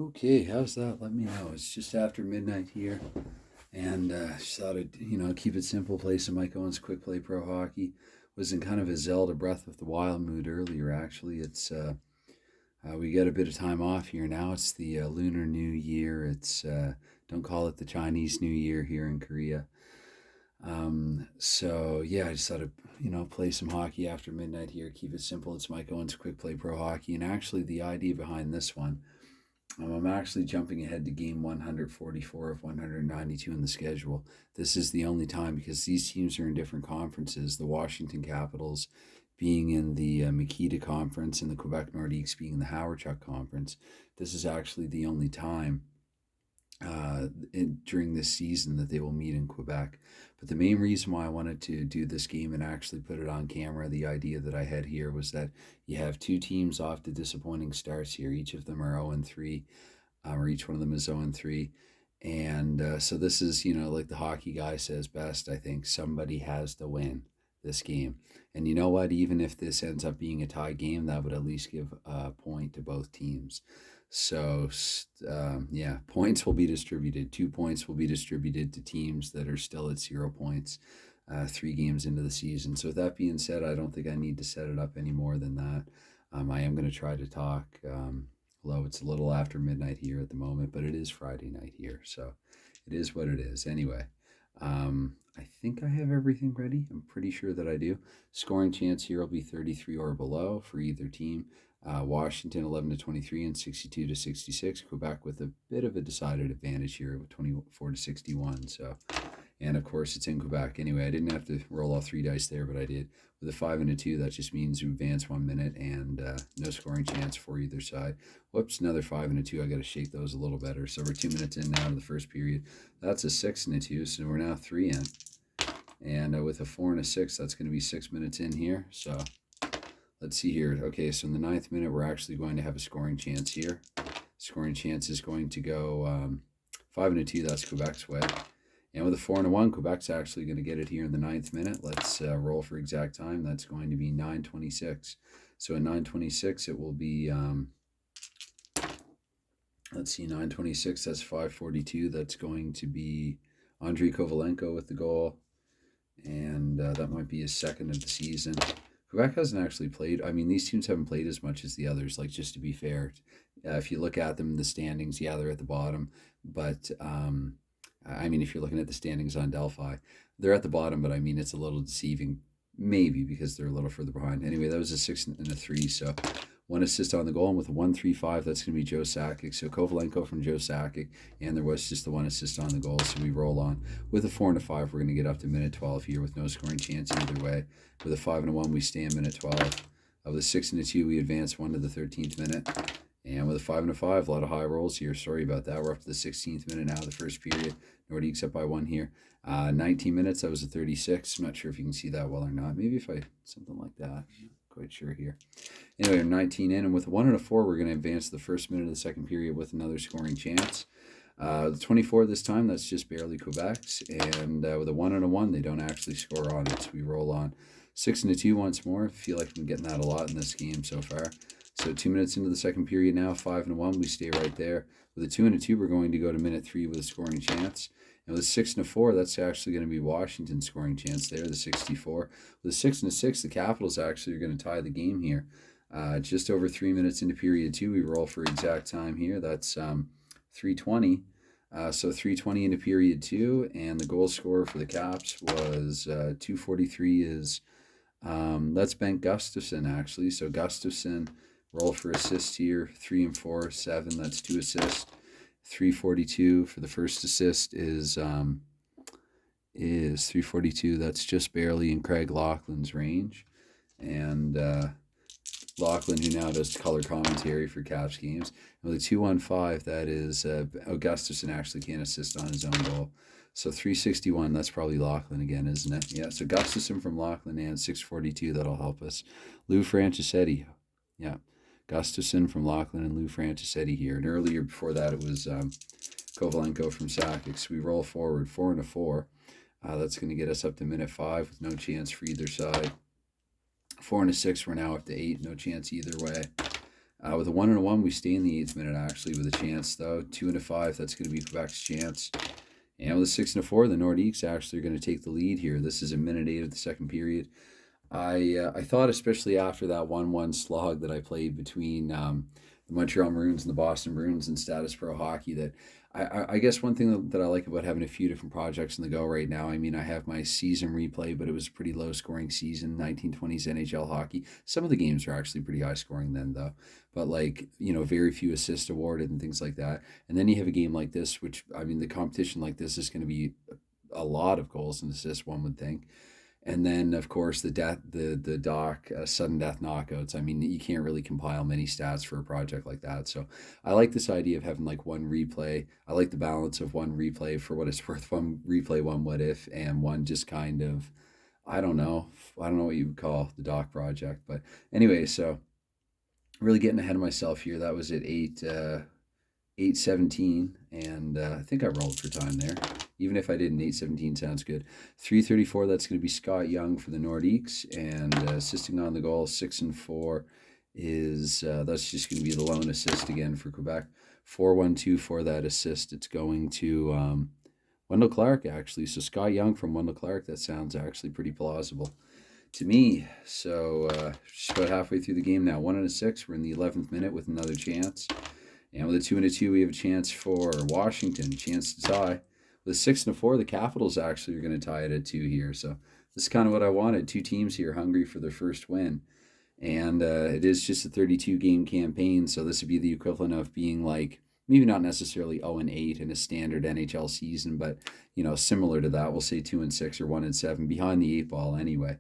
Okay, how's that? Let me know. It's just after midnight here, and just thought I'd keep it simple. Play some Mike Owens Quick Play Pro Hockey. Was in kind of a Zelda Breath of the Wild mood earlier. Actually, it's we get a bit of time off here now. It's the Lunar New Year. It's don't call it the Chinese New Year here in Korea. So yeah, I just thought I'd play some hockey after midnight here. Keep it simple. It's Mike Owens Quick Play Pro Hockey, and actually the idea behind this one. I'm actually jumping ahead to game 144 of 192 in the schedule. This is the only time because these teams are in different conferences. The Washington Capitals being in the Makita Conference and the Quebec Nordiques being in the Howard Conference. This is actually the only time during this season that they will meet in Quebec. But the main reason why I wanted to do this game and actually put it on camera, the idea that I had here was that you have two teams off to disappointing starts here. Each of them are 0-3, or each one of them is 0-3. And so this is, like the hockey guy says best, I think somebody has to win this game. And you know what? Even if this ends up being a tie game, that would at least give a point to both teams. So, yeah, points will be distributed. 2 points will be distributed to teams that are still at 0 points 3 games into the season. So, with that being said, I don't think I need to set it up any more than that. I am going to try to talk. Although it's a little after midnight here at the moment, but it is Friday night here. So, it is what it is. Anyway, I think I have everything ready. I'm pretty sure that I do. Scoring chance here will be 33 or below for either team. Washington 11-23 and 62-66. Quebec with a bit of a decided advantage here with 24-61. So, and of course it's in Quebec. Anyway, I didn't have to roll all 3 dice there, but I did. With a 5 and a 2, that just means you advance 1 minute and no scoring chance for either side. Whoops, another 5 and a 2. I got to shake those a little better. So we're 2 minutes in now to the first period. That's a 6 and a 2, so we're now 3 in. And with a 4 and a 6, that's going to be 6 minutes in here. So let's see here. Okay, so in the 9th minute, we're actually going to have a scoring chance here. Scoring chance is going to go 5 and a 2. That's Quebec's way. And with a 4 and a 1, Quebec's actually going to get it here in the 9th minute. Let's roll for exact time. That's going to be 9:26. So in 9:26, it will be, let's see, 9:26. That's 5:42. That's going to be Andrei Kovalenko with the goal. And that might be his second of the season. Quebec hasn't actually played. I mean, these teams haven't played as much as the others, like, just to be fair. If you look at them in the standings, yeah, they're at the bottom. But, I mean, if you're looking at the standings on Delphi, they're at the bottom, but I mean, it's a little deceiving, maybe, because they're a little further behind. Anyway, that was a 6 and a 3, so 1 assist on the goal, and with a 1-3-5, that's going to be Joe Sakic. So Kovalenko from Joe Sakic, and there was just the 1 assist on the goal, so we roll on. With a 4 and a 5, we're going to get up to minute 12 here with no scoring chance either way. With a 5 and a 1, we stay in minute 12. With a 6 and a 2, we advance 1 to the 13th minute. And with a 5 and a 5, a lot of high rolls here. Sorry about that. We're up to the 16th minute now, the first period. Nordiques up by 1 here. 19 minutes, that was a 36. I'm not sure if you can see that well or not. Maybe if I, something like that. I'm not quite sure here. Anyway, we're 19 in, and with a 1 and a 4, we're going to advance to the first minute of the second period with another scoring chance. The 24 this time, that's just barely Quebec's. And with a 1 and a 1, they don't actually score on it, so we roll on. 6 and a 2 once more. I feel like I've been getting that a lot in this game so far. So 2 minutes into the second period now, 5 and a 1, we stay right there. With a 2 and a 2, we're going to go to minute 3 with a scoring chance. And with a 6 and a 4, that's actually going to be Washington's scoring chance there, the 64. With a 6 and a 6, the Capitals actually are going to tie the game here. Just over 3 minutes into period 2, we roll for exact time here. That's 3:20. So 3:20 into period 2, and the goal scorer for the Caps was 2:43 is, that's Ben Gustafson actually. So Gustafson, roll for assists here, 3 and 4, 7, that's 2 assists. 3:42 for the first assist is 3:42. That's just barely in Craig Laughlin's range. And Laughlin, who now does color commentary for Caps games. And with a 2-1-5, that is Gustafson actually can't assist on his own goal. So 3:61, that's probably Laughlin again, isn't it? Yeah, so Gustafson from Laughlin and 6:42, that'll help us. Lou Franchisetti, yeah. Gustafson from Laughlin and Lou Franchisetti here. And earlier before that, it was Kovalenko from Sakic. So we roll forward, 4 and a 4. That's going to get us up to minute 5 with no chance for either side. 4 and a 6, we're now up to 8, no chance either way. With a 1 and a 1, we stay in the 8th minute actually with a chance though. 2 and a 5, that's going to be Quebec's chance. And with a 6 and a 4, the Nordiques actually are going to take the lead here. This is a minute 8 of the second period. I thought, especially after that 1-1 slog that I played between the Montreal Maroons and the Boston Bruins in Status Pro Hockey, that I guess one thing that I like about having a few different projects in the go right now, I mean, I have my season replay, but it was a pretty low scoring season, 1920s NHL hockey. Some of the games are actually pretty high scoring then, though, but like, very few assists awarded and things like that. And then you have a game like this, which, I mean, the competition like this is going to be a lot of goals and assists, one would think. And then, of course, the doc sudden death knockouts. I mean, you can't really compile many stats for a project like that. So I like this idea of having like one replay. I like the balance of one replay for what it's worth, one replay, one what if, and one just kind of, I don't know. I don't know what you would call the doc project. But anyway, so really getting ahead of myself here. That was at 8:17, and I think I rolled for time there. Even if I didn't, 8:17 sounds good. 3:34, that's going to be Scott Young for the Nordiques, and assisting on the goal, 6 and 4 is that's just going to be the lone assist again for Quebec. 4-1-2 for that assist. It's going to Wendell Clark actually. So Scott Young from Wendell Clark. That sounds actually pretty plausible to me. So just about halfway through the game now. 1-6. We're in the 11th minute with another chance. And with a 2-2, we have a chance for Washington, chance to tie. With a 6-4, the Capitals actually are going to tie it at 2 here. So this is kind of what I wanted. Two teams here hungry for their first win. And it is just a 32-game campaign, so this would be the equivalent of being like, maybe not necessarily 0-8 in a standard NHL season, but, similar to that. We'll say 2-6 or 1-7, behind the 8 ball anyway.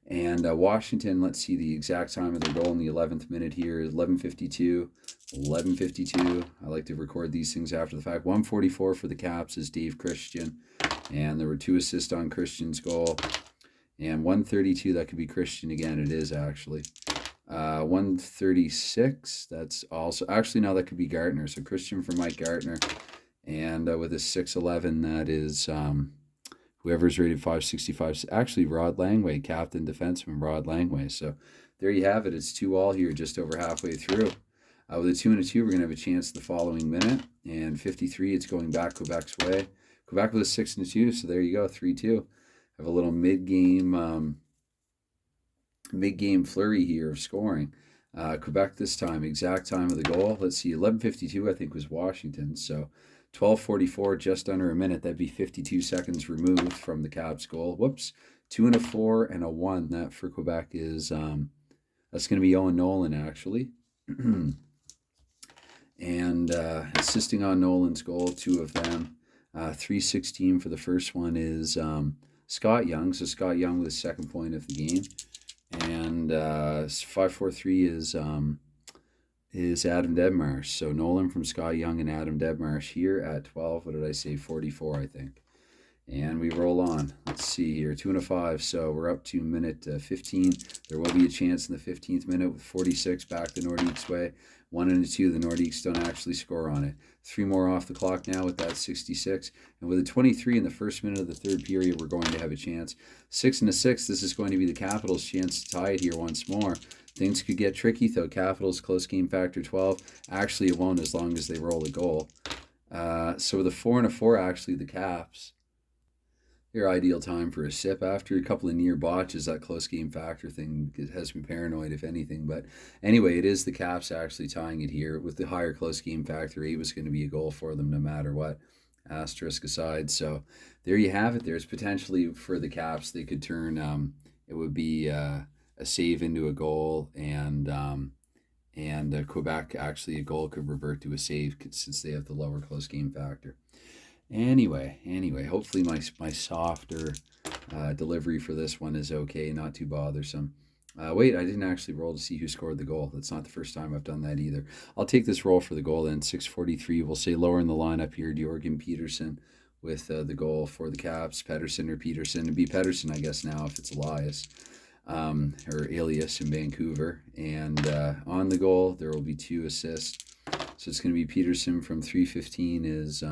And Washington, let's see the exact time of their goal in the 11th minute here, 11:52. 11:52. I like to record these things after the fact. 1:44 for the Caps is Dave Christian. And there were 2 assists on Christian's goal. And 1:32, that could be Christian again. It is actually. 1:36, that's also, actually, no, that could be Gartner. So Christian for Mike Gartner. And with a 6:11, that is whoever's rated 565. Actually, Rod Langway, captain defenseman Rod Langway. So there you have it. It's 2-2 here, just over halfway through. With a 2-2, we're going to have a chance the following minute. And 53, it's going back Quebec's way. Quebec with a 6-2, so there you go, 3-2. Have a little mid-game flurry here of scoring. Quebec this time, exact time of the goal. Let's see, 11:52 I think was Washington. So 12:44, just under a minute. That'd be 52 seconds removed from the Caps goal. Whoops, 2-4 and a 1. That for Quebec is that's going to be Owen Nolan actually. And assisting on Nolan's goal, 2 of them. 3:16 for the first one is Scott Young. So Scott Young with the second point of the game. And 5:43 is Adam Deadmarsh. So Nolan from Scott Young and Adam Deadmarsh here at 12. What did I say? 44, I think. And we roll on. Let's see here. 2-5. So we're up to minute 15. There will be a chance in the 15th minute with 46 back the Nordiques way. 1-2. The Nordiques don't actually score on it. 3 more off the clock now with that 66. And with a 23 in the first minute of the third period, we're going to have a chance. 6-6. This is going to be the Capitals' chance to tie it here once more. Things could get tricky though. Capitals close game factor 12. Actually, it won't as long as they roll a goal. So with a 4-4, actually the Caps, your ideal time for a sip after a couple of near botches. That close game factor thing has me paranoid, if anything. But anyway, it is the Caps actually tying it here with the higher close game factor. 8 was going to be a goal for them no matter what, asterisk aside. So there you have it. There's potentially for the Caps, they could turn, it would be a save into a goal, and Quebec, actually a goal could revert to a save since they have the lower close game factor. Anyway, hopefully my softer delivery for this one is okay, not too bothersome. Wait, I didn't actually roll to see who scored the goal. That's not the first time I've done that either. I'll take this roll for the goal then. 6:43, we'll say lower in the lineup here, Jorgen Peterson with the goal for the Caps. Pedersen or Peterson. It'd be Pedersen, I guess, now if it's Elias. Or Alias in Vancouver. And on the goal, there will be 2 assists. So it's going to be Peterson from 3:15 is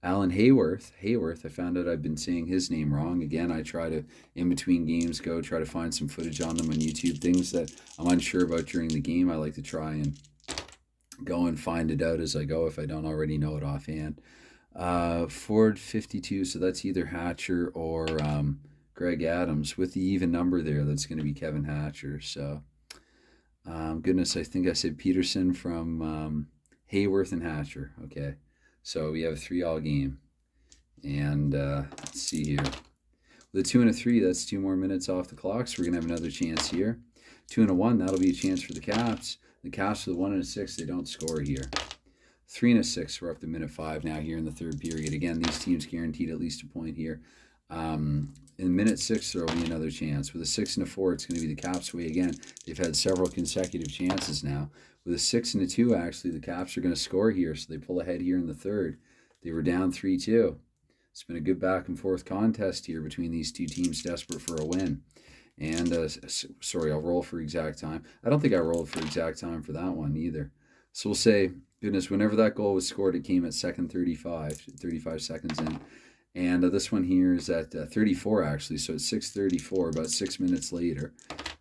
Alan Hayworth. I found out I've been saying his name wrong. Again, I try to, in between games, try to find some footage on them on YouTube. Things that I'm unsure about during the game, I like to try and go and find it out as I go if I don't already know it offhand. Ford 52, so that's either Hatcher or Greg Adams. With the even number there, that's going to be Kevin Hatcher. So, goodness, I think I said Peterson from Hayworth and Hatcher. Okay, so we have a 3-all game. And let's see here. With a 2 and a 3, that's 2 more minutes off the clock, so we're going to have another chance here. 2 and a 1, that'll be a chance for the Caps. The Caps with a 1 and a 6, they don't score here. 3 and a 6, we're up to minute 5 now here in the third period. Again, these teams guaranteed at least a point here. In minute 6, there will be another chance. With a 6 and a 4, it's going to be the Caps' way again. They've had several consecutive chances now. With a 6 and a 2, actually, the Caps are going to score here, so they pull ahead here in the third. They were down 3-2. It's been a good back and forth contest here between these two teams desperate for a win. And, sorry, I'll roll for exact time. I don't think I rolled for exact time for that one either. So we'll say, goodness, whenever that goal was scored, it came at second 35 seconds in. And this one here is at 34, actually. So it's 6:34, about 6 minutes later.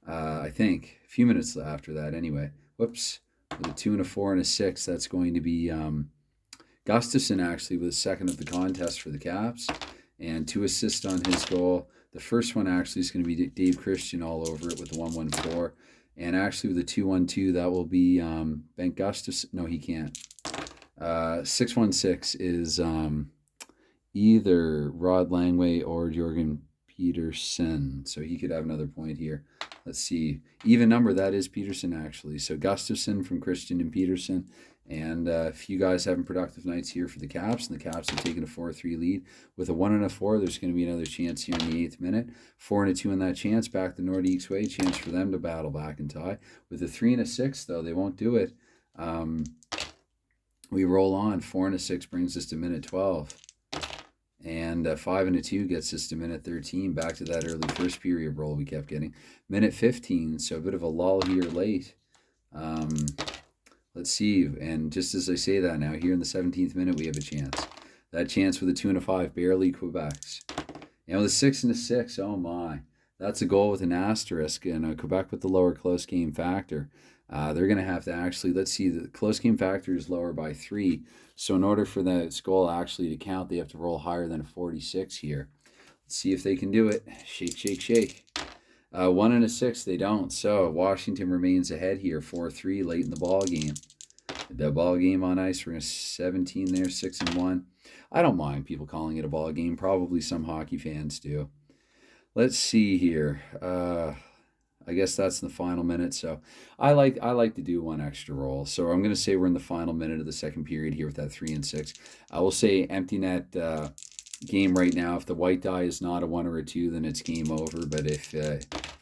I think, a few minutes after that anyway. Whoops. With a 2 and a 4 and a 6, that's going to be Gustafsson, actually, with a second of the contest for the Caps. And 2 assists on his goal. The first one, actually, is going to be Dave Christian all over it with the 1-1-4. And actually, with the 2-1-2, that will be Ben Gustafsson. No, he can't. 6-1-6 is either Rod Langway or Jorgen Peterson. So he could have another point here. Let's see. Even number, that is Peterson, actually. So Gustafsson from Christian and Peterson. And if you guys having productive nights here for the Caps, and the Caps have taken a 4-3 lead. With a 1 and a 4, there's going to be another chance here in the 8th minute. 4 and a 2 in that chance, back the Nordiques way. Chance for them to battle back and tie. With a 3 and a 6, though, they won't do it. We roll on. 4 and a 6 brings us to minute 12. And 5 and a 2 gets us to minute 13, back to that early first period roll we kept getting. Minute 15, so a bit of a lull here late. Let's see, and just as I say that now, here in the 17th minute, we have a chance. That chance with a 2 and a 5, barely Quebec's. And with a 6 and a 6, oh my. That's a goal with an asterisk, and Quebec with the lower close game factor. They're going to have to actually, let's see, the close game factor is lower by 3. So in order for that goal actually to count, they have to roll higher than a 46 here. Let's see if they can do it. Shake, shake, shake. 1 and a 6, they don't. So Washington remains ahead here, 4-3 late in the ball game. The ball game on ice, we're going to 17 there, 6 and 1. I don't mind people calling it a ball game. Probably some hockey fans do. Let's see here. I guess that's in the final minute. So I like to do one extra roll. So I'm going to say we're in the final minute of the second period here with that 3 and 6. I will say empty net game right now. If the white die is not a 1 or a 2, then it's game over. But if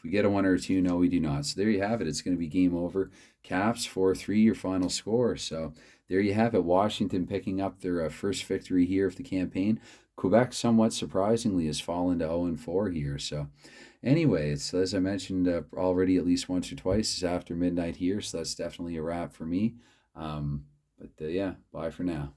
we get a 1 or a 2, no, we do not. So there you have it. It's going to be game over. Caps 4-3, your final score. So there you have it. Washington picking up their first victory here of the campaign. Quebec, somewhat surprisingly, has fallen to 0-4 here. So anyway, it's, as I mentioned already at least once or twice, it's after midnight here. So that's definitely a wrap for me. But yeah, bye for now.